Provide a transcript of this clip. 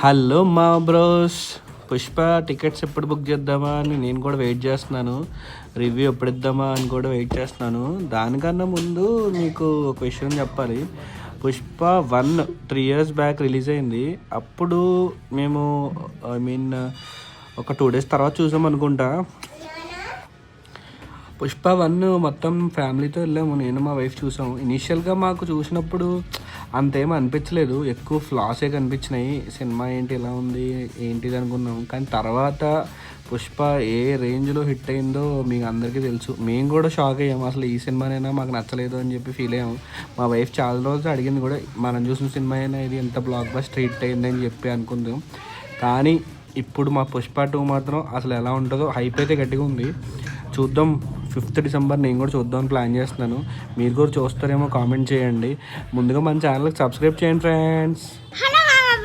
Hello మా bros, Pushpa tickets ఎప్పుడు book చేద్దామా అని నేను కూడా వెయిట్ చేస్తున్నాను. రివ్యూ ఎప్పుడు ఇద్దామా అని కూడా వెయిట్ చేస్తున్నాను. దానికన్నా ముందు మీకు ఒక విషయం చెప్పాలి. పుష్ప 1 3 years బ్యాక్ రిలీజ్ అయింది. అప్పుడు మేము ఒక 2 days తర్వాత చూసాం అనుకుంటా. పుష్ప 1 మొత్తం ఫ్యామిలీతో వెళ్ళాము. నేను మా వైఫ్ చూసాము. ఇనీషియల్గా మాకు చూసినప్పుడు అంతేమీ అనిపించలేదు, ఎక్కువ ఫ్లాసే కనిపించినాయి. సినిమా ఏంటి ఇలా ఉంది ఏంటిది అనుకున్నాం. కానీ తర్వాత పుష్ప ఏ రేంజ్లో హిట్ అయిందో మీకు అందరికీ తెలుసు. మేము కూడా షాక్ అయ్యాము, అసలు ఈ సినిమానైనా మాకు నచ్చలేదు అని చెప్పి ఫీల్ అయ్యాము. మా వైఫ్ చాలా రోజులు అడిగింది కూడా, మనం చూసిన సినిమా అయినా ఇది ఎంత బ్లాక్ బస్టర్ హిట్ అయింది అని చెప్పి అనుకుందాం. కానీ ఇప్పుడు మా పుష్ప 2 మాత్రం అసలు ఎలా ఉంటుందో హైప్ అయితే గట్టిగా ఉంది. చూద్దాం. 5th December నేను కూడా చూద్దామని ప్లాన్ చేస్తున్నాను. మీరు కూడా చూస్తారేమో కామెంట్ చేయండి. ముందుగా మన ఛానల్కి సబ్స్క్రైబ్ చేయండి ఫ్రెండ్స్.